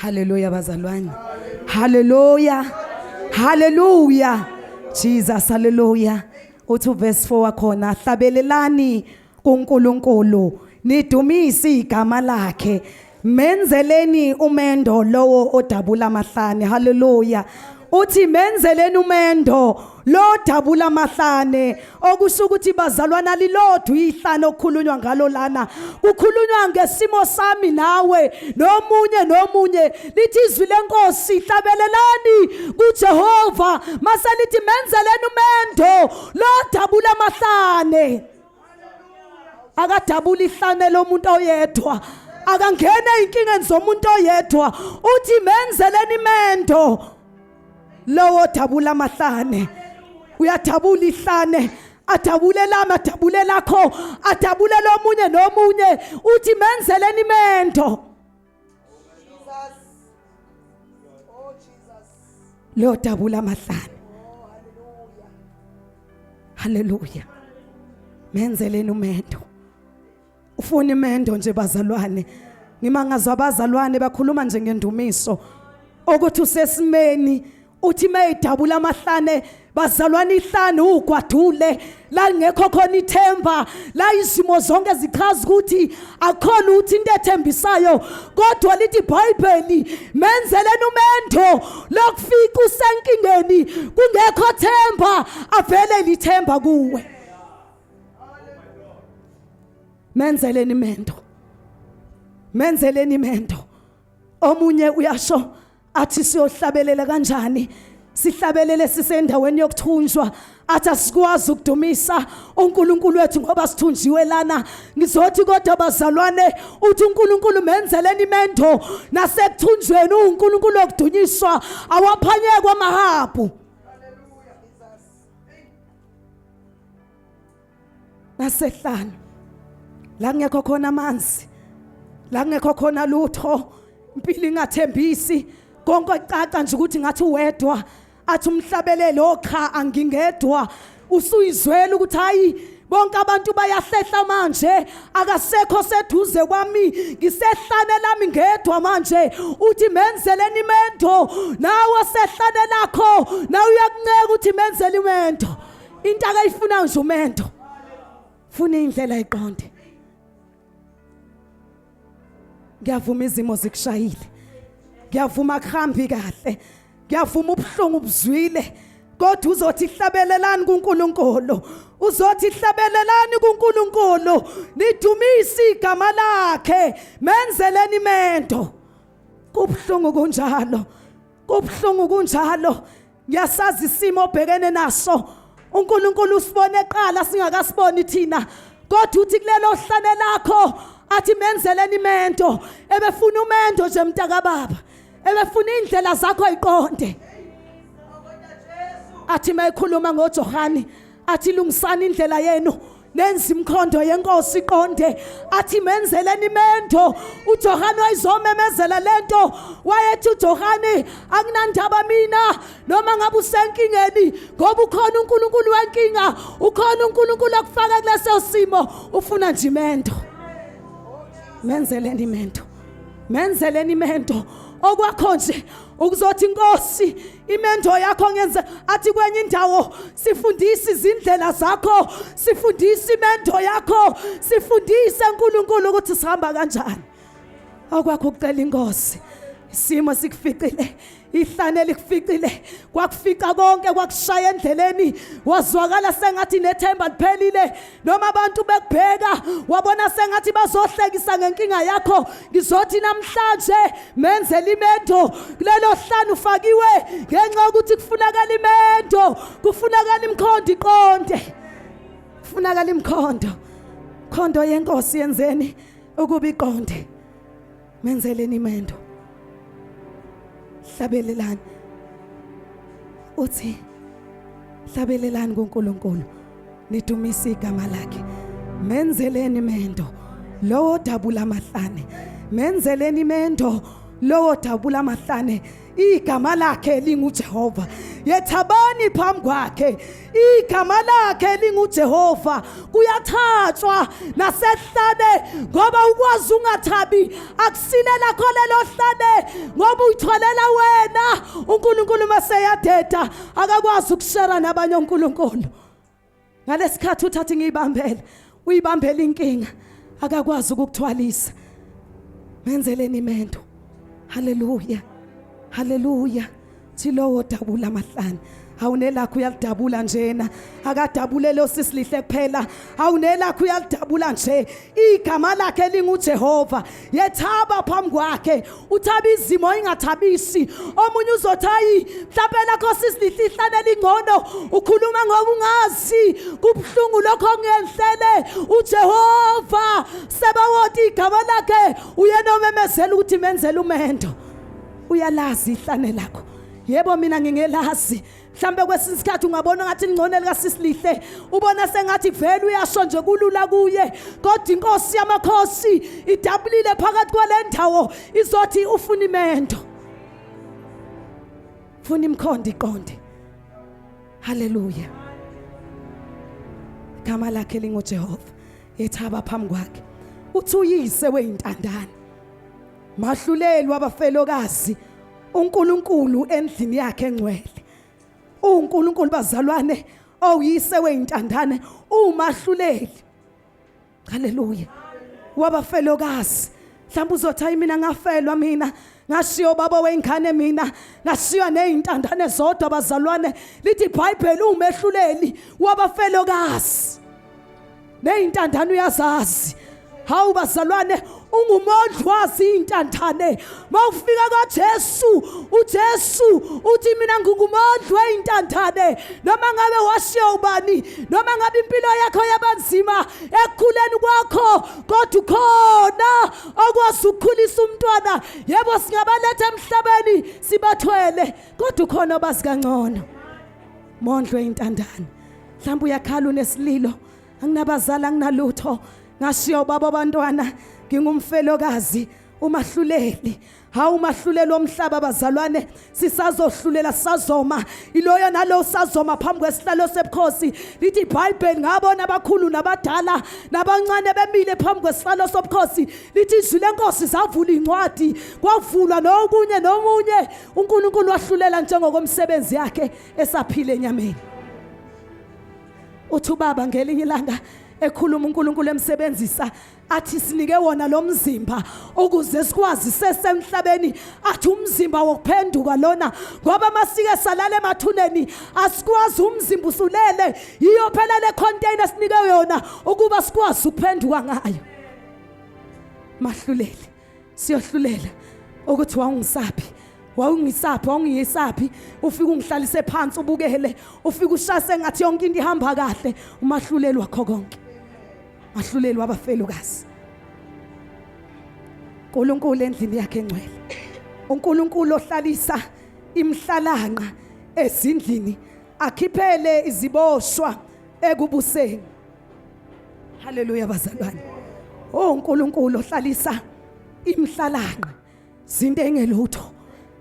Hallelujah bazalwane. Hallelujah. Hallelujah. Jesus, hallelujah. Uthi verse 4 wakhona, hlabelelani kuNkulunkulu, nidumise igama lakhe, menzeleni umendo lowo odabula amahlane. Hallelujah. Uthi menzeleni umendo lo dabula amahlane, okusho ukuthi bazalwana lilodwa ihlane okukhulunywa ngalo lana. Kukhulunywa ngesimo sami nawe nomunye lithi izwi lenkosi, hlabelelani kuJehova, mase lithi menzeleni umendo lo dabula amahlane. Akadabula ihlane lomuntu oyedwa, akangena inkingeni zomuntu oyedwa. Uthi menzeleni imendo lowo dabula amahlane. Uyadabula ihlane, adabule lami, adabule lakho, adabule lomunye nomunye. Uthi menzeleni imendo lo dabula amahlane. Hallelujah. Menzeleni umendo. Ufuna imendo nje bazalwane. Ngimangazwa abazalwane bakhuluma nje ngendumiso ukuthi usesimeni. Uthi mayidabula amahlane bazalwane, ihlane ugwadule la ngekho khona ithemba, la izimo zonke zichaza ukuthi akhona uthi into ethembisayo. Kodwa lithi iBhayibheli menzeleni umendo lokufika usenkingeni kungekho themba, avele lithemba kuwe. Menzeleni imendo, menzeleni imendo. Omunye uyasho athi siyohlabelela kanjani, sihlabelele sisendaweni yokuthunjwa, athi asikwazi ukudumisa uNkulunkulu wethu ngoba sithunjiwe lana. Ngizothi kodwa bazalwane, uthi uNkulunkulu menzeleni imendo nasekuthunjweni. uNkulunkulu okudunyiswa, awaphanyekwa amahabu. Nasehlanu la ngekho khona amanzi, la ngekho khona lutho, impilo ingathembisi, konke caca nje ukuthi ngathi uwedwa. Athi umhlabelele okha angingedwa. Usuyizwela ukuthi hayi bonke abantu bayahlehla manje, akasekho seduze kwami, ngisehlane lami ngedwa manje. Uthi menzeleni imendo nawe sehlane lakho, nawe uyakunceka ukuthi menzele imendo. Into akayifuna nje umendo, funa indlela iqonde. Ngiyavuma izimo zikushayile, ngiyavuma kuhambi kahle, ngiyavuma ubuhlungu buzwile, kodwa uzothi hlabelelani kuNkulunkulu, uzothi hlabelelani kuNkulunkulu, nidumise igama lakhe, menzeleni imendo. Kubuhlungu kunjalo, kubuhlungu kunjalo. Ngiyasazi isimo obhekene naso. uNkulunkulu usibone eqala singakasiboni thina, kodwa uthi kulelo hlane lakho athi menzeleni imendo. Ebefuna umendo nje mntaka baba, ebefuna indlela zakho ayiqonde. Athi mayikhuluma ngoJohane athi lungisani indlela yenu, nenza imkhondo yenkosi iqonde. Athi menzeleni imendo. uJohane wayizomemezela lento, wayethi uJohane akunandaba mina noma ngabe usenkingeni, ngoba ukhona uNkulunkulu wenkinga, ukhona uNkulunkulu okufaka kuleso simo. Ufuna nje imendo. Menzeleni imendo, menzeleni imendo. Okwakho nje ukuzothi inkosi imendo yakho ngenze. Athi kwenye indawo sifundise izindlela zakho, sifundise imendo yakho, sifundise uNkulunkulu ukuthi sihamba kanjani. Okwakho ukucela inkosi, isimo sikuficile, ihlane likuficile, kwakufika konke kwakushaya endleleni, wazwakala sengathi nethemba liphelile, noma abantu bekubheka wabona sengathi bazohlekisa ngenkinga yakho. Ngizothi namhlanje menzele imendo. Kulelo hlanu ufakiwe ngenxa yokuthi kufunakala imendo, kufunakala imkhondo iqonde, kufunakala imkhondo. Khondo yenkosi yenzeni ukuba iqonde. Menzeleni imendo, hlabelelani. Uthi hlabelelani kuNkulunkulu, nidumise igama lakhe, menzeleni imendo lowo dabula amahlane, menzeleni imendo lowo dabula amahlane. Igama lakhe linguJehova, yethabani phambi kwakhe. Igama lakhe linguJehova. Kuyathathwa nasehlane ngoba ukwazi ungathabi akusilela kholelo hlane ngoba uyitholela wena. uNkulunkulu maseyadeda akakwazi ukushara nabanye uNkulunkulu. Ngalesikhathi uthatha ngiyibambela uyibambela inkinga akakwazi ukukuthwalisa. Menzeleni imendo. Haleluya, haleluya. Thilowo dabula amahlani awunelakho uyalidabula njena akadabule lo sisilihle kuphela awunelakho uyalidabula nje. Igama lakhe linguJehova. Yethaba phambi kwakhe uthaba izimo ingathabisi. Omunye uzothayi mhlawumbe lakho sisilihle ihlane lingcono ukhuluma ngoba ungazi kubhlungu lokho ngehlele. uJehova sebawoti igama lakhe uyena omemezela ukuthi menzele umendo. Uyalazi ihlane lakho. Yebo mina ngingelazi. Mhlambe kwesikhathi ungabona ngathi ingcono lika sisilihle ubona sengathi vele uyasho nje kulula kuye kodwa inkosi yamakhosi idabulile phakathi kwalendawo izothi ufuna imendo. Funa imkhondo iqonde. Haleluya. Igama lakhe linguJehova. Yethaba phambi kwakhe. Uthi uyise weintandane. Mahluleli wabafelokazi uNkulunkulu endlini yakhe engcwele. uNkulunkulu bazalwane oyise weintandane umahluleli. Haleluya. Wabafelokazi. Mhlawumbe uzothi mina ngafelwa mina ngashiyo baba weingane mina ngashiya neintandane zodwa bazalwane. Lithi iBhayibheli umehluleli wabafelokazi. Neintandane uyazazi. Hawu bazalwane ungumondlwazi intandane. Mawufika kaJesu uJesu uthi mina ngingumondlwa intandane. Noma ngabe washiya ubani noma ngabe impilo yakho yabanzima ekukhuleni kwakho kodwa ukhona okwazi ukukhulisa umntwana. Yebo singabaletha emhlabeni sibathwele kodwa ukhona obazi kangcono. Mondlwa intandane. Mhlawumbe uyakhala unesililo anginabazali anginalutho ngashiya ubaba abantwana ngingumfelokazi umahluleli. Hawu umahluleli womhlaba bazalwane sisazohlulela sazoma iloyo nalo sazoma phambi kwesihlalo sebukhosi. Lithi iBhayibheli ngabona abakhulu nabadala nabancane bemile phambi kwesihlalo sobukhosi. Lithi izwi lenkosi zavula incwadi kwavulwa nokunye nomunye uNkulunkulu wahlulela njengokomsebenzi yakhe esaphile enyameni. Uthi ubaba ngelinye ilanga ekhuluma uNkulunkulu emsebenzisa athi sinike wona lo mzimba ukuze sikwazi sesemhlabeni. Athi umzimba wokuphenduka lona ngoba masike salale emathuneni asikwazi umzimba usulele. Yiyo phela le container sinike yona ukuba sikwazi ukuphenduka ngayo. Mahluleli siyohlulela ukuthi wawungisaphi wawungisaphi wawungiyisaphi. Ufika ungihlalise phansi ubukele ufika ushase ngathi yonke into ihamba kahle. Umahluleli wakho konke. Mahluleli wabafelokazi. uNkulunkulu endlini yakhe engcwele. uNkulunkulu ohlalisa imhlalanga ezindlini akhiphele iziboshwa ekubuseni. Haleluya bazalwane. uNkulunkulu ohlalisa imhlalanga zinto engelutho.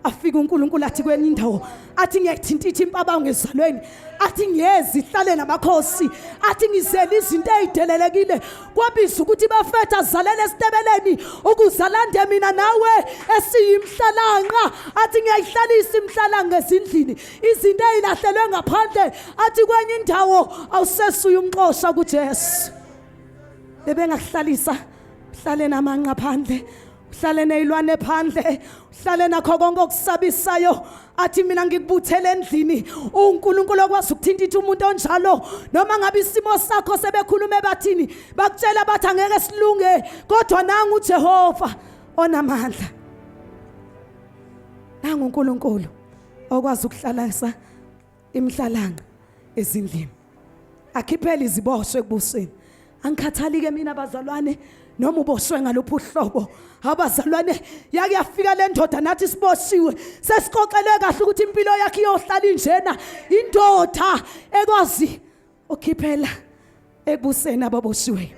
Afika uNkulunkulu athi kwenye indawo athi ngiyayithintitha impabango ezalweni athi ngiyezi ihlale namakhosi athi ngizele izinto ezidelelekile kwabiza ukuthi bafetha zalele esitebeleni ukuzalande mina nawe esiyimhlalanga. Athi ngiyayihlalisa imhlalanga ezindlini izinto ezilahlelwe ngaphandle. Athi kwenye indawo awusesuye umxosha kuJesu. Bebengahlalisa hlale namanqa phandle hlale nezilwane phandle hlale nakho konke okusabisayo. Athi mina ngikubuthele endlini uNkulunkulu okwazi ukuthintitha umuntu onjalo noma ngabe isimo sakho sebekhuluma bathini bakutshela bathi angeke silunge kodwa nangu uJehova onamandla. Nangu uNkulunkulu okwazi ukuhlalisa imhlalanga ezindlini akhiphele iziboshwe ekubuseni. Angikhathalike mina bazalwane noma uboshwe ngalophu uhlobo. Abazalwane yake yafika le ndoda nathi siboshiwe sesikokelwe kahle ukuthi impilo yakhe iyohlala injena. Indoda ekwazi ukhiphela ebuseni ababoshiwe.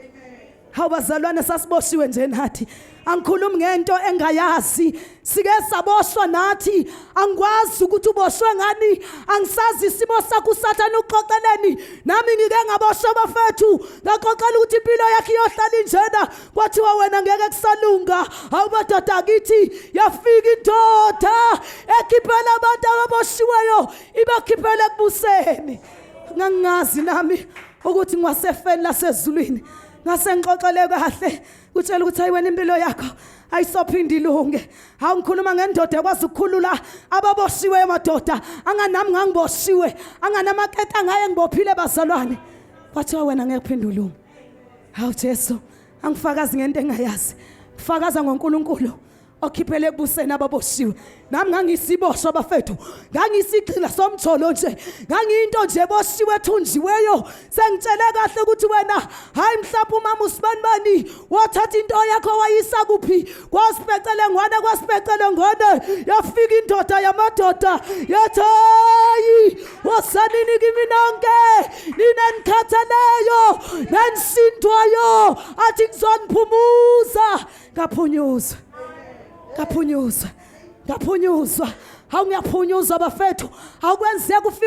Awubazalwane sasiboshiwe nje nathi. Angikhulumi ngento engayazi. Sike saboshwa nathi. Angikwazi ukuthi uboshwe ngani. Angisazi isimo sakho uSathane uqoqeleni. Nami ngike ngaboshwa bafethu. Ngaqoqela ukuthi impilo yakhe iyohlala injena. Kwathiwa wena ngeke kusalunga. Awubadoda akithi yafika indoda ekhiphela abantu ababoshiweyo ibakhiphela ekubuseni. Ngangazi nami ukuthi ngwasefeni lasezulwini. Ngase ngixoxele kahle utshela ukuthi ayiwena impilo yakho ayisophinda ilunge. Hawu ngikhuluma ngendoda ekwazi ukukhulula ababoshiwe emadoda. Anganami ngangiboshiwe, anganamaketa ngaye ngibophile bazalwane. Kwathiwa wena ngeke uphinda ulunge. Hawu Jesu, angifakazi ngento engayazi. Ngifakaza ngoNkulunkulu okhiphele ekubuseni ababoshiwe. Nami ngangisiboshwa bafethu. Ngangisigcila somtholo nje. Ngangiyinto nje eboshiwe ethunjiweyo. Sengitshele kahle ukuthi wena hayi mhlawumbe umama usibanibani wathatha into yakho wayisa kuphi? Kwasipecele ngwane kwasipecele ngone. Yafika indoda yamadoda. Yathi hayi wosanini kimi nonke. Nina nikhathaleyo nanisindwayo athi ngizoniphumuza. Ngaphunyuzwa. Ngaphunyuzwa. Ngaphunyuzwa. Hawu ngiyaphunyuzwa bafethu. Awukwenzeka ufike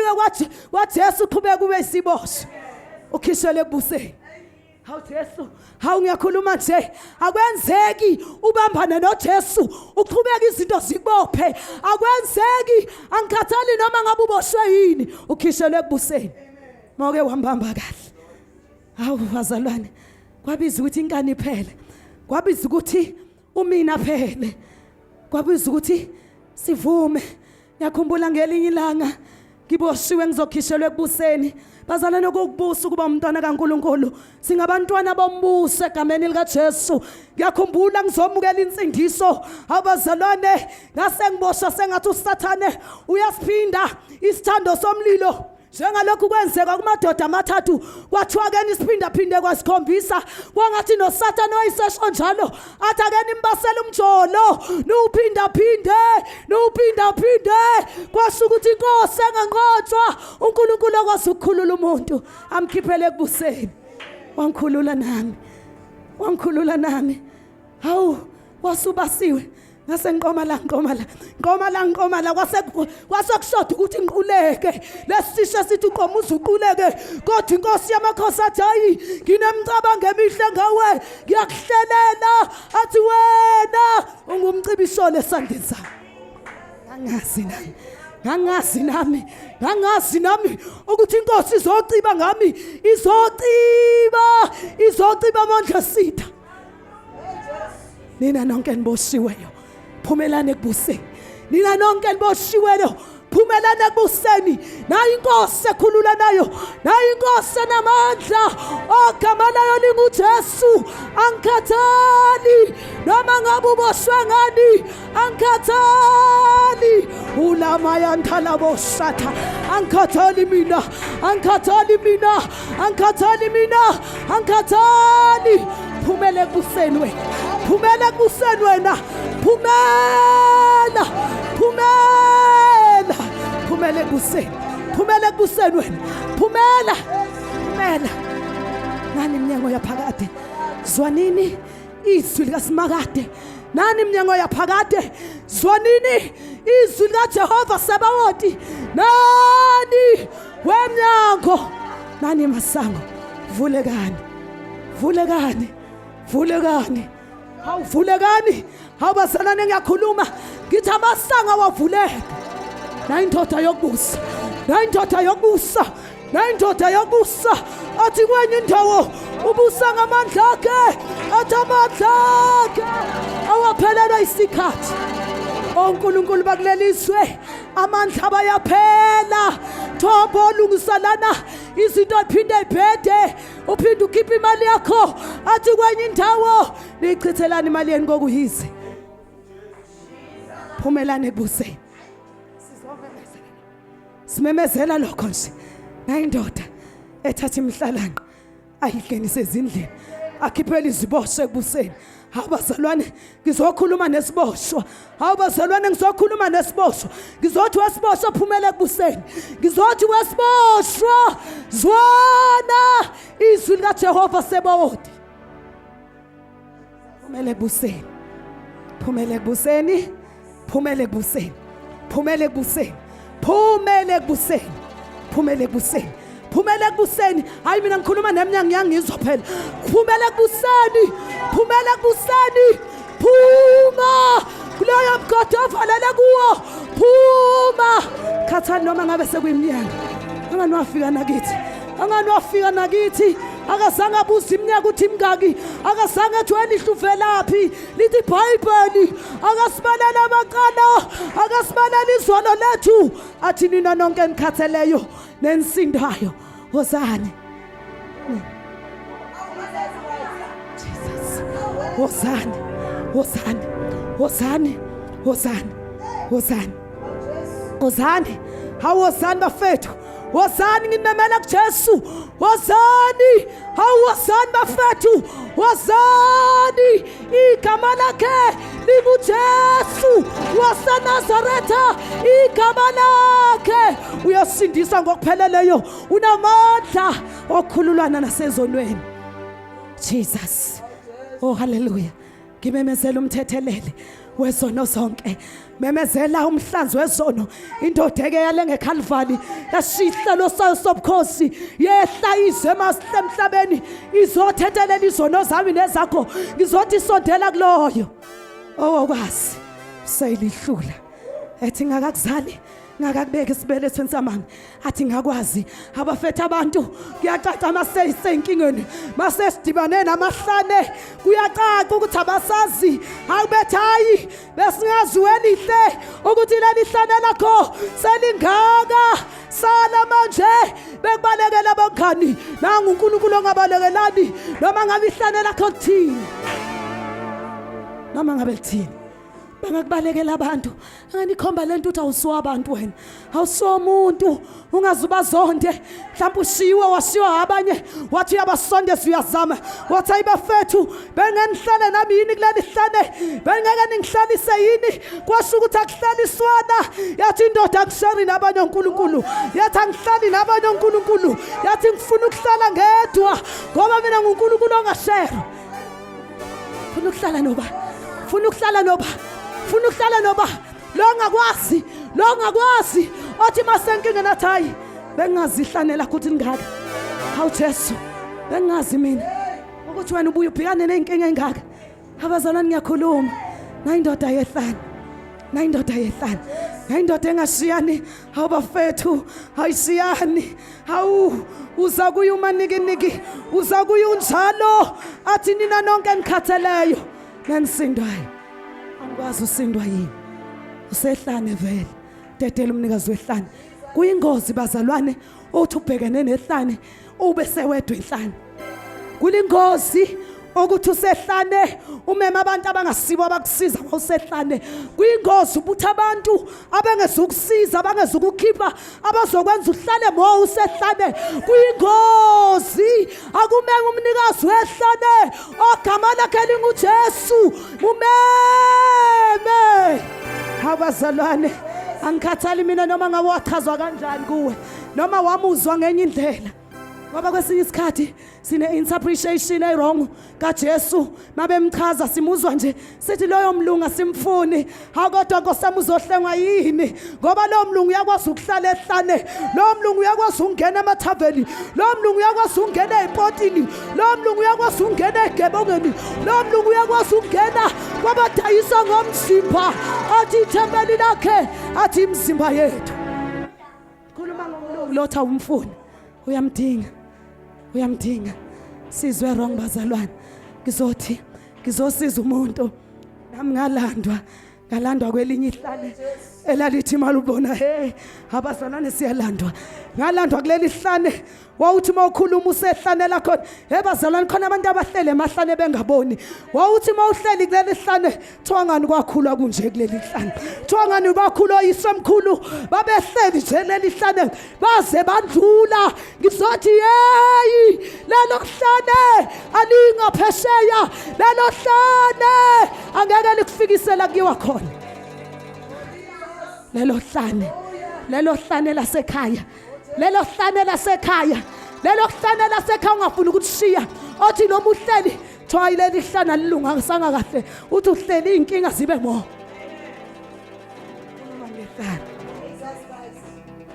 kwathi Jesu uqhubeka kube isibosho. Ukhishele ekubuseni. Hawu Jesu, hawu ngiyakhuluma nje. Akwenzeki ubambane noJesu uqhubeka izinto zibophe. Akwenzeki angikhathali noma ngabe uboshwe yini. Ukhishele ekubuseni. Moke wambamba kahle. Hawu bazalwane. Kwabiza ukuthi inkani iphele. Kwabiza ukuthi umina phele. Kwabiza ukuthi sivume. Ngiyakhumbula ngelinye ilanga ngiboshiwe ngizokhishelwe ekubuseni. Bazalwane kokubusa kuba umntwana kaNkulunkulu. Singabantwana bombuso egameni lika Jesu. Ngiyakhumbula ngizomukela insindiso. Abazalwane ngase ngiboshwa sengathi uSathane uyasiphinda isithando somlilo. Njengalokhu kwenzeka kumadoda amathathu kwathiwa ke nisiphinda phinde kwasikhombisa kwangathi noSathane wayisesho njalo athi ake nimbasela umjolo nuphinda phinde kwasho ukuthi inkosi enganqotshwa uNkulunkulu okwazi ukukhulula umuntu amkhiphele ekubuseni. Wangikhulula nami hawu wasubasiwe ngase ngiqoma la kwasekushoda ukuthi ngiquleke. Lesisho sithi uqomuza uquleke kodwa inkosi yamakhosi athi hayi nginemcabango emihle ngawe ngiyakuhlelela athi wena ungumcibisholo esandleni sami. Ngangazi nami ukuthi inkosi izociba ngami izociba amandla sitha. Nina nonke niboshiweyo phumelane ekubuseni. Nina nonke niboshiweyo phumelane ekubuseni. Nayi inkosi ekhulula nayo. Nayi inkosi enamandla. Ogama layo linguJesu. Angikhathali noma ngabe uboshwe ngani. Angikhathali. Ulamaya nthala boshatha. Angikhathali mina. Phumele ekubuseni wena. Phumela ekubuseni wena. Phumela ekubuseni wena. Phumela. Nani iminyango yaphakade. Zwanini izwi likaSimakade. Nani iminyango yaphakade. Zwanini izwi likaJehova Sabaothi. Nani wemnyango. Nani masango. Vulekani. Awuvulekani. Awubazalwane ngiyakhuluma ngithi amasanga wavuleka. Nayindoda yokubusa athi kwenye indawo ubusa ngamandla akhe. Athi amandla akhe awaphelelwa isikhathi. oNkulunkulu bakulelizwe amandla bayaphela. Thombo olungisalana izinto iphinde ibhede uphinde ukhiphe imali yakho athi kwenye indawo nichithelana imali yeni kokuyize. Phumelane ekubuseni. Simemezela lokho nje. Nayindoda ethatha imihlalana ayidlenise ezindlini akhiphela izibosho ekubuseni. Abazalwane ngizokhuluma nesiboshwa. Abazalwane ngizokhuluma nesiboshwa. Ngizothi wesiboshwa phumela ekubuseni. Ngizothi wesiboshwa zwana izwi likaJehova Sabaothi. Phumele ekubuseni. Phumele ekubuseni. Phumele ekubuseni. Phumele ekubuseni. Phumele ekubuseni. Phumele ekubuseni. Phumele ekubuseni. Hayi mina ngikhuluma neminyango ngiyangizwa phela. Phumele ekubuseni. Phumele ekubuseni. Phuma kuloyo mgodi ovalele kuwo. Phuma khathani noma ngabe sekuyiminyaka. Angani wafika nakithi. Angani wafika nakithi. Akazange abuze iminyaka uthi imingaki. Akazange athi wena ihluvelaphi. Lithi iBhayibheli. Akasibalela amaqala. Akasibalela izolo lethu. Athi nina nonke nikhatheleyo nensindayo. Wozani. Jesus. Wozani. Wozani. Wozani. Wozani. Wozani. Wozani. Hawozani bafethu. Wozani ngimemela kuJesu. Wozani. Hawozani bafethu. Wozani. Igama lakhe linguJesu waseNazaretha. Igama lakhe uyasindisa ngokupheleleyo. Unamandla okhululana nasezonweni. Jesus. Oh hallelujah. Ngimemezela umthethelele wezono zonke. Memezela umhlanzi wezono. Indoda eke yale ngeKalvari yashihlelo sayo sobukhosi yehla izwe emhlabeni izothethelela izono zami nezakho. Ngizothi sondela kuloyo owokwazi seyilihlula. Ethi ngakakuzali ngakakubeka isibelethweni samami. Athi ngakwazi abafethu abantu kuyacaca maseyisenkingeni masesidibane namahlane kuyacaca ukuthi abasazi akubethe hayi besingazi welihle ukuthi leli hlane lakho selingaka sala manje bekubalekela abangani nangu uNkulunkulu ongabalekelani noma ngabe ihlane lakho lithini noma ngabe lithini bangakubalekela abantu anganikhomba lento uthi awusuwa abantu wena awusuwa umuntu ungazubazonde mhlawumbe ushiwe washiwa abanye wathi uyabasondeza uyazama wathi ayibafethu bengenihlale nami yini kuleli hlane bengeke ningihlalise yini kwasho ukuthi akuhlaliswana yathi indoda akusheri nabanye uNkulunkulu yathi angihlali nabanye uNkulunkulu yathi ngifuna ukuhlala ngedwa ngoba mina nguNkulunkulu ongasheri funa ukuhlala noba funa ukuhlala noba funa ukuhlala noba lo ngakwazi othi masenkingeni athi hayi bengingazihlanela ukuthi ngaka hawu Jesu bengazi mina ukuthi wena ubuye ubhekane nezinkinga engaka abazalwane ngiyakhuluma nayindoda yehlane nayindoda engashiyani hawu bafethu ayishiyani hawu uza kuye umanikiniki uza kuye unjalo athi nina nonke nikhatheleyo nenisindwayo angikwazi usindwa yini usehlane vele dedela umnikazi wehlane kuyingozi bazalwane uthi ubhekene nehlane ube sewedwa inhlane kulingozi ukuthi usehlane umema abantu abangasibo abakusiza ngawusehlane kuyingozi ukuthi abantu abangezukusiza abangezukukhipha abazokwenza uhlale mo usehlane kuyingozi akumeme umnikazi wehlane ogama lakhe linguJesu umeme abazalwane angikhathali mina noma ngabe wachazwa kanjani kuwe noma wamuzwa ngenye indlela ngoba kwesinye isikhathi sine interpretation wrong kaJesu mabemchaza simuzwa nje sithi loyo mlungu asimfuni hakodwa nkosami uzohlengwa yini ngoba lo mlungu uyakwazi ukuhlala ehlane lo mlungu uyakwazi ukungena emathaveni lo mlungu uyakwazi ukungena ezipotini lo mlungu uyakwazi ukungena egebongeni lo mlungu uyakwazi ukungena kwabadayisa ngomzimba athi ithempeli lakhe athi imizimba yethu khuluma ngomlungu lotha umfuni uyamdinga sizwe wrong bazalwane ngizosiza umuntu nami ngalandwa kwelinye ihlane elalithi malubona abazalwane siyalandwa ngalandwa kuleli hlane wawuthi mawukhuluma usehlane lakho bazalwane khona abantu abahlele emahlane bengaboni wawuthi mawuhleli kuleli hlane thongani kwakhulwa kunje kuleli hlane thongani bakhulu oyisemkhulu babehleli nje leli hlane baze bandlula ngizothi hey lelo hlane alingaphesheya lelo hlane angeke likufikisela kuyiwa khona lelo hlane lasekhaya lelo hlane lasekhaya ungafuna ukuthishiya othi noma uhleli Try leli hlana lilunga ngisanga kahle uthi uhleli inkinga zibe mo.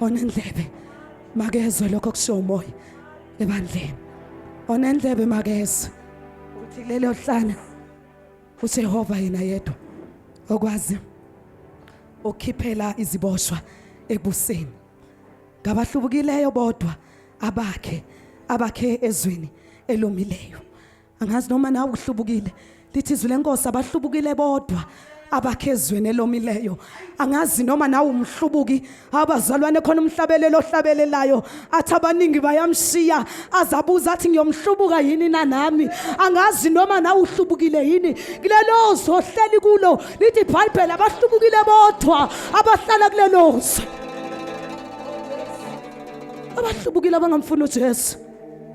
Onendlebe makezwe lokho kusho umoya ebandleni. Onendlebe makezwe uthi lelo hlana uJehova yena yedwa okwazi ukukhiphela iziboshwa ebuseni. Ngabahlubukileyo bodwa abakhe ezweni elomileyo. Angazi noma nawe uhlubukile. Lithi izwi lenkosi abahlubukile bodwa abakhe ezweni elomileyo. Angazi noma nawe umhlubuki abazalwane khona umhlabelelo ohlabelelayo athi abaningi bayamshiya azabuza athi ngiyomhlubuka yini nami. Angazi noma nawe uhlubukile yini kulelo zohleli kulo. Lithi iBhayibheli abahlubukile bodwa abahlala kulelo zo. Abahlubukile abangamfuni uJesu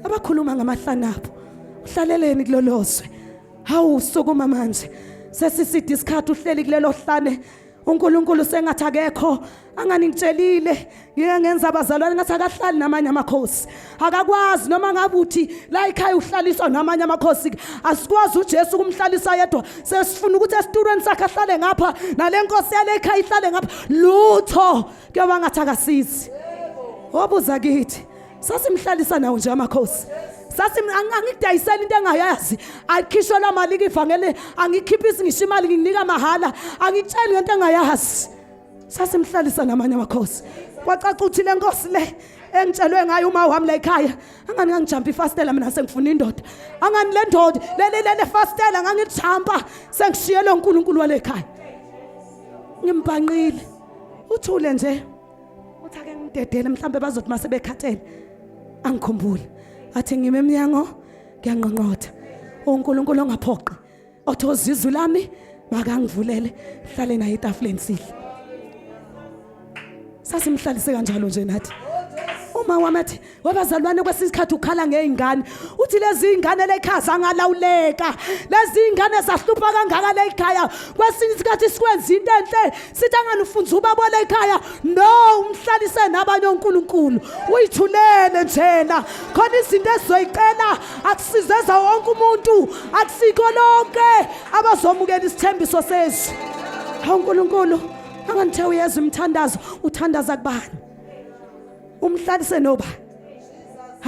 abakhuluma ngamahlana abo. Uhlaleleni kulolozwe. Hawu sokuma manje sesisidi isikhathi uhleli kulelo hlane uNkulunkulu sengathi akekho anganingitshelile ngeke ngenza abazalwane ngathi akahlali namanye amakhosi akakwazi noma ngabe uthi la ekhaya uhlaliswa namanye amakhosi asikwazi uJesu kumhlalisa yedwa sesifuna ukuthi esitulweni sakhe ahlale ngapha nalenkosi yale ekhaya ihlale ngapha lutho kuyoba ngathi akasizi obuza kithi sasimhlalisa nawo nje amakhosi angidayisela into engayazi ayikhishwe la mali kivangele angikhiphisi ngisho imali nginika mahala angitsheli ngento engayazi sasimhlalisa namanye amakhosi kwacaca uthi le nkosi le engitshelwe ngayo uma wami la ekhaya angani ngijumpa ifastela mina sengifuna indoda angani le ndoda le fastela ngangijumpa sengishiye lo uNkulunkulu wale ekhaya ngimbhanqile uthule nje uthi ake ngidedele mhlambe bazothi mase bekhathele angikhumbule athi ngime eminyango ngiyanqonqotha uNkulunkulu ongaphoqi othoza izwi lami makangivulele hlale naye etafuleni sidle sasimhlalise kanjalo nje nathi uma wamathi wabazalwane kwesikhathi ukhala ngeingane uthi lezi ingane lekhaya angalawuleka lezi ingane zahlupha kangaka le ekhaya kwesinye isikhathi sikwenza into enhle sithi angani ufunza ubaba le ekhaya no umhlalise nabanye uNkulunkulu uyithulele njena khona izinto ezoyicela akusizeza wonke umuntu akusiko lonke abazomukela isithembiso sezwi uNkulunkulu anganithe uyeza umthandazo uthandaza kubani umhlalise noba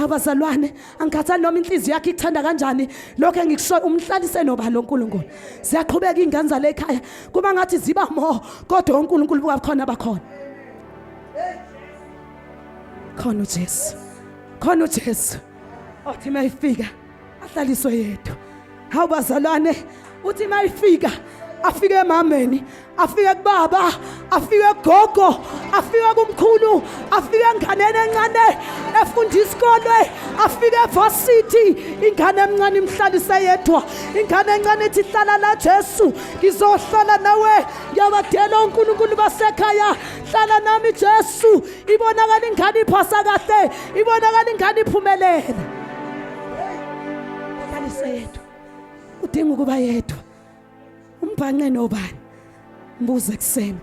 abazalwane angikhathali noma inhliziyo yakhe ikuthanda kanjani lokho engikusho umhlalise noba lo uNkulunkulu siyaqhubeka ingane zale ekhaya kuba ngathi ziba mo kodwa uNkulunkulu buka khona abakhona khona uJesu othi mayifika ahlaliswe yedwa abazalwane uthi mayifika afike emameni afike kubaba afike gogo afike kumkhulu afike enganeni encane efunda isikole afike evarsity ingane emncane imhlalise yedwa ingane encane ethi hlala la Jesu ngizohlala nawe ngiyabadela uNkulunkulu basekhaya hlala nami Jesu ibonakala ingane iphasa kahle ibonakala ingane iphumelela hlalise yedwa udinga ukuba yedwa umbhanqe nobani mbuze kuseni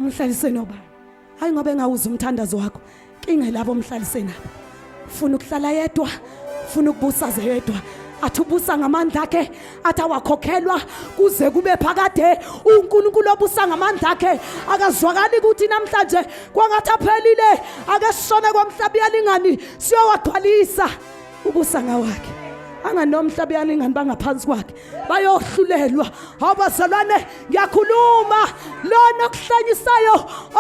umhlalise nobani hayi ngoba engawuza umthandazo wakho kinge labo umhlalise nabo ufuna ukuhlala yedwa ufuna ukubusaze yedwa athi ubusa ngamandla akhe athi awakhokhelwa kuze kube phakade uNkulunkulu obusa ngamandla akhe akazwakali ukuthi namhlanje kwangathi aphelile ake sishone kwamhlaba yalingani siyowadwalisa ubusa ngawakhe anganomhlaba yalingani bangaphansi kwakhe bayohlulelwa abazalwane ngiyakhuluma lona okuhlanyisayo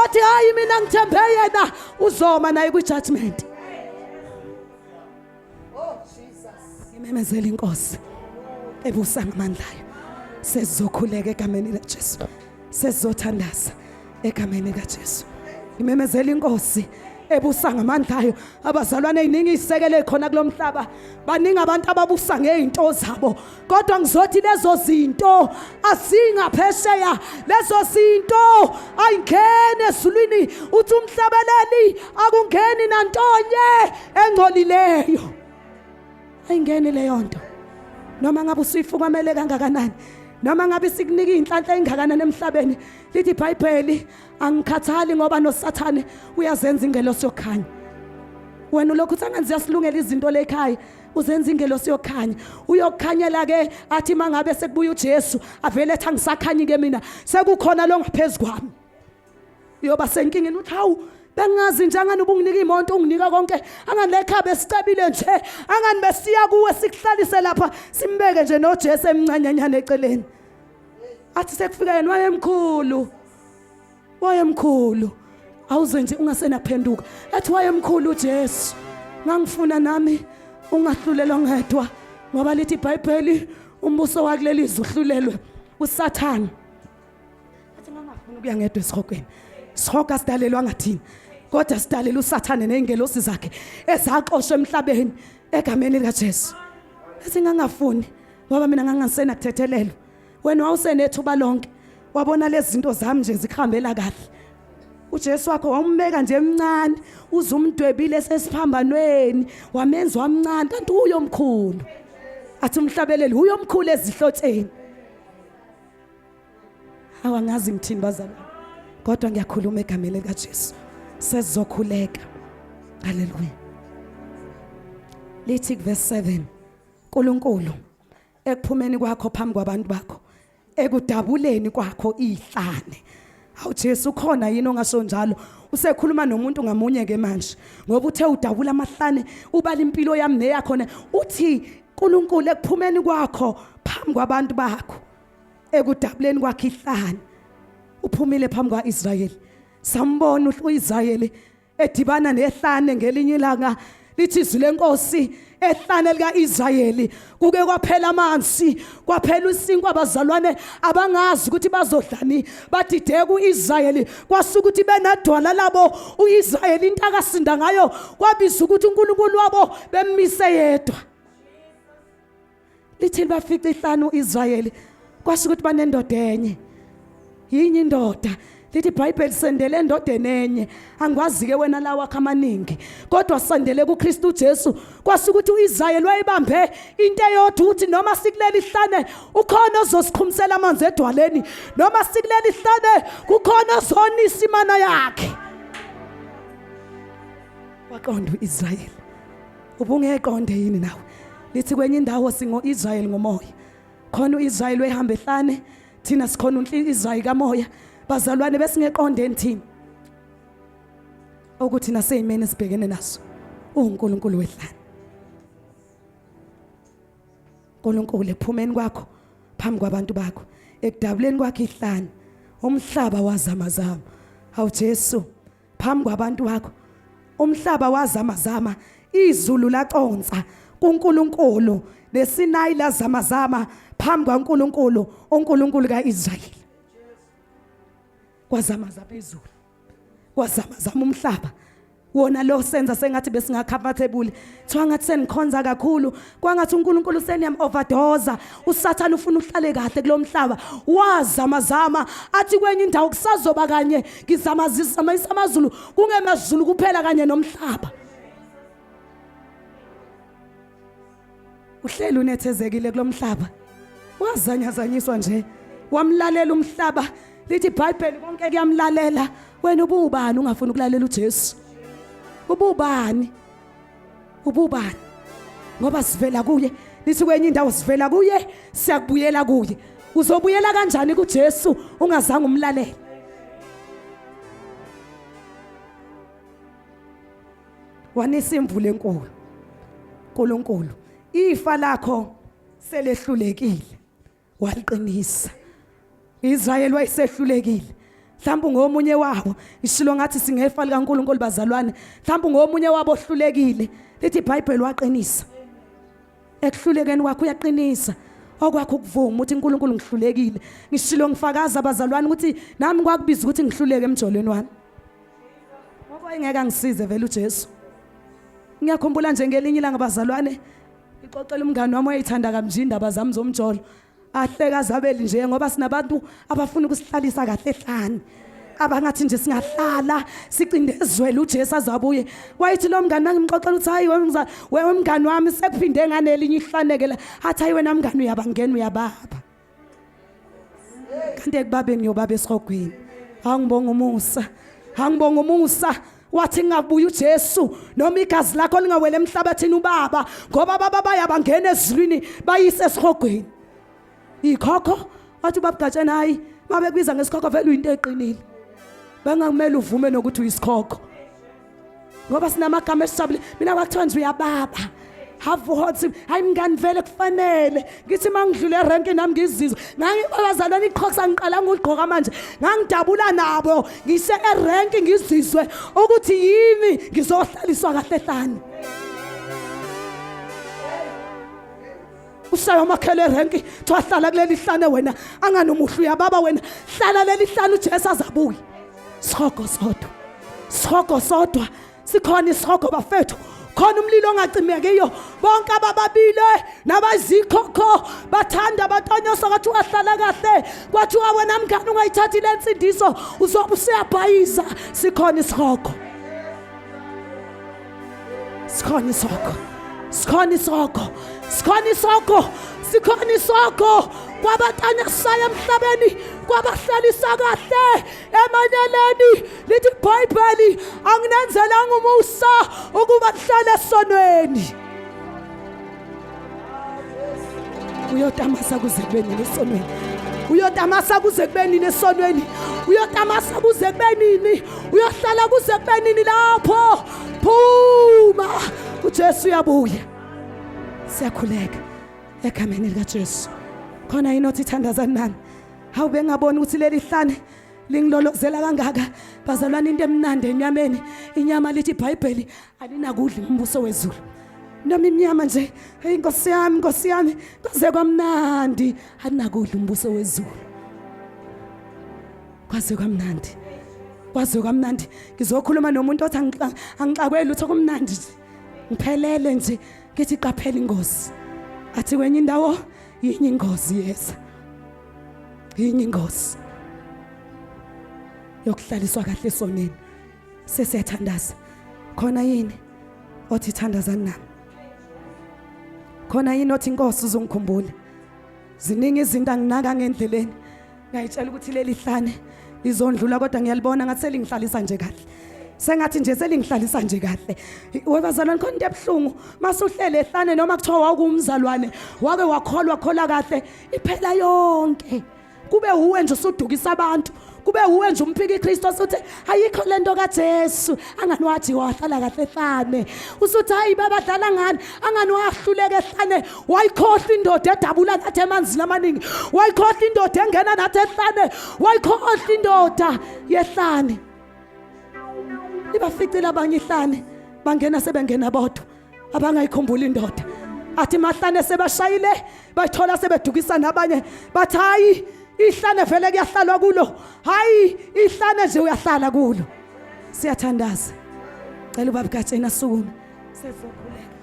othi hayi mina ngithembe yena uzoma naye kwi-judgment ngimemezela inkosi ebusa ngamandlayo sezizokhuleka egameni laJesu sezizothandaza egameni laJesu ngimemezela inkosi ebusa ngamandlayo abazalwane eziningi isekele khona kulomhlaba baningi abantu ababusa ngezinto zabo kodwa ngizothi lezo zinto asingaphesheya lezo zinto ayingene ezulwini uthi umhlabeleli akungeni nantonye engcolileyo ayingene leyo nto noma ngabe usifukamele kangakanani noma ngabe sikunika inhlanhla engakanani emhlabeni lithi iBhayibheli angikhathali ngoba noSathane uyazenza ingelosi yokukhanya wena lokhu utsangenza yasilungela izinto lekhaya uzenza ingelosi yokukhanya uyokukhanyela ke athi mangabe sekubuya uJesu avele ethi angisakhanyi ke mina sekukhona lo ngaphezulu yoba senkingeni uthi hawu bengazi nje angani ubunginika imoto unginika konke angani lekhaya besicabile nje angani besiya kuwe sikuhlalise lapha simbeke nje noJesu emncanyanyana eceleni athi sekufika yena wayemkhulu awuze nje ungasenaphenduka athi wayemkhulu uJesu ngangifuna nami ungahlulelwa ngedwa ngoba lithi iBhayibheli umbuso wakuleli uhlulelwe uSathane athi ngangafuna ukuya ngedwa esihogweni sihoga sidalelwa ngathini kodwa sidalela uSathane nezingelosi zakhe ezaxoshwe emhlabeni egameni likaJesu esingangafuni ngoba mina ngangasena kuthethelelwa wena wawusenethuba lonke wabona lezi zinto zami nje zikhambela kahle uJesu wakho wambeka nje emncane uzumdwebile sesiphambanweni wamenza wamncane kanti uyomkhulu athi umhlabeleli uyomkhulu ezihlotsheni awangazi ngithini bazalwane kodwa ngiyakhuluma egameni likaJesu sezizokhuleka haleluya lithi verse 7 uNkulunkulu ekuphumeni kwakho phambi kwabantu bakho ekudabuleni kwakho ihlane hawu Jesu khona yini ongasho njalo usekhuluma nomuntu ngamunye ke manje ngoba uthe udabula amahlane ubala impilo yami neyakhona uthi uNkulunkulu ekuphumeni kwakho phambi kwabantu bakho ekudabuleni kwakho ihlane uphumile phambi kwaIsrayeli sambona uIsrayeli edibana nehlane ngelinye ilanga lithi izwi lenkosi ehlane likaIsrayeli kuke kwaphela amanzi kwaphela isinkwa abazalwane abangazi ukuthi bazodlani badideke uIsrayeli kwasuka ukuthi benadwala labo uIsrayeli into akasinda ngayo kwabiza ukuthi uNkulunkulu wabo bemise yedwa lithi bafika ihlane uIsrayeli kwasuka ukuthi banendoda enye yinye indoda lithi iBhayibheli sendele endodeni enye angikwazi ke wena la wakho amaningi kodwa sandele kuKristu Jesu kwasuka ukuthi uIsrayeli wayibambe into eyodwa uthi noma sikulela ihlane ukhona ozosiqhumisela amanzi edwaleni noma sikulela ihlane kukhona ozonisa imana yakhe waqonda uIsrayeli ubungeqonde yini nawe lithi kwenye indawo singoIsrayeli ngomoya khona uIsrayeli wehamba ehlane thina sikhona uIsrayeli kamoya bazalwane besingeqonde thina ukuthi naseyimene sibhekene naso uNkulunkulu wehlane uNkulunkulu ephumeni kwakho phambi kwabantu bakho ekudabuleni kwakho ihlane umhlaba wazamazama hawu Jesu phambi kwabantu bakho umhlaba wazamazama izulu laconsa kuNkulunkulu neSinayi lazamazama phambi kwaNkulunkulu uNkulunkulu kaIsrayeli kwazamaza phezulu kwazamazama umhlaba wona lo senza sengathi besingacomfortable thiwa ngathi senikhonza kakhulu kwangathi uNkulunkulu seniyam overdosa uSathane ufuna uhlale kahle kulomhlaba wazamazama athi kwenye indawo kusazoba kanye ngizamazisa amazulu kungemazulu kuphela kanye nomhlaba uhlelo unethezekile kulomhlaba wazanyazanyiswa nje wamlalela umhlaba lithi iBhayibheli konke kuyamlalela wena ububani ungafuni ukulalela uJesu ububani ngoba sivela kuye lithi kwenye indawo sivela kuye siyakubuyela kuye uzobuyela kanjani kuJesu ungazange umlalela wanisa imvula enkulu uNkulunkulu ifa lakho selehlulekile waliqinisa Israyeli wayesehlulekile mhlawumbe ngomunye wabo ishilo ngathi singefa likaNkulunkulu bazalwane mhlawumbe ngomunye wabo ohlulekile lithi iBhayibheli waqinisa ekuhlulekeni kwakho uyaqinisa okwakho ukuvuma uthi uNkulunkulu ngihlulekile ngishilo ngifakaza abazalwane ukuthi nami kwakubiza ukuthi ngihluleke emjolweni wami ngoba engeke angisize vele uJesu ngiyakhumbula nje ngelinye ilanga abazalwane ixoxela umngane wami wayithanda kamnje indaba zami zomjolo ahleka zabeli nje ngoba sinabantu abafuna ukusihlalisa kahle ehlane abangathi nje singahlala sicindezwele uJesu azabuye wayithi lo mngane ngimxoxela uthi hayi wewe mngane wami sekuphinde nganelinye ihlanekela athi hayi wena mngane uyabangena uyababa kanti ekubabeni yobaba esihogweni angibonga umusa wathi ngabuya uJesu noma igazi lakho lingawele emhlabathini ubaba ngoba baba bayabangena ezulwini bayise esihogweni ikhokho wathi ubaba Gatsheni hayi mabekubiza ngesikhokho vele uyinto eqinile bengakumele uvume nokuthi uyisikhokho ngoba sinamagama esijabule mina kwathiwa nje uyababa have hot hayi mngani vele kufanele ngithi mangidlule erank nami ngizizwe ngangibazalwana iqhoqsa ngiqala ngigqoka manje ngangidabula nabo ngise erank ngizizwe ukuthi yimi ngizohlaliswa kahle hlani ushayo amakhele erank twahlala kuleli hlane wena anganomuhlu uyababa wena hlala leli hlane uJesu azabuya Sihoko sodwa sikhona isihoko bafethu khona umlilo ongacimekiyo bonke abababile nabazikhokho bathanda batonyosa kwathi uyahlala kahle kwathi wena mngani ungayithathi lensindiso uzobe usiyabhayiza sikhona isihoko sikhona isihoko kwabatanyasaya emhlabeni kwabahlalisa kahle emanyeleni lithi iBhayibheli anginenzelanga umusa ukuba kuhlale esonweni uyotamasa kuze kube nini esonweni uyotamasa kuze kube nini esonweni uyotamasa kuze kube nini uyohlala kuze kube nini lapho phuma uJesu uyabuya siyakhuleka egameni likaJesu khona inothi ithandazana nami hawu bengabona ukuthi leli hlane lingilolozela kangaka bazalwana into emnandi enyameni inyama lithi iBhayibheli alinakudla umbuso wezulu noma imnyama nje hey Nkosi yami kwaze kwamnandi alinakudla umbuso wezulu kwaze kwamnandi ngizokhuluma nomuntu othi angixakweli utho kumnandi ngiphelele nje ngithi qaphela ingozi athi kwenye indawo yinye ingozi yesa yinye ingozi yokuhlaliswa kahle esoneni sesiyathandaza khona yini othi thandazana nami khona yini othi inkosi uzungikhumbula ziningi izinto anginaka ngendleleni ngayitshela ukuthi leli hlane lizondlula kodwa ngiyalibona ngathi selingihlalisa nje kahle sengathi nje selingihlalisa nje kahle webazalwane khona into ebhlungu masuhlele ehlane noma kuthiwa wawukumzalwane wake wakholwa kahle iphela yonke kube uwe nje usudukisa abantu kube uwe nje umphika iKristu usuthi ayikho lento kaJesu angani wathi wahlala kahle ehlane usuthi hayi babadala ngani angani wahluleka ehlane wayikhohla indoda edabula nathi emanzini amaningi wayikhohla indoda engena nathi ehlane wayikhohla indoda yehlane ibaficile abanye ihlane bangena sebengena bodwa abangayikhumbula indoda athi mahlane sebashayile bayithola sebedukisa nabanye bathi hayi ihlane vele kuyahlalwa kulo hayi ihlane nje uyahlala kulo siyathandaza cela ubaba Gatsheni asukume sezokhuleka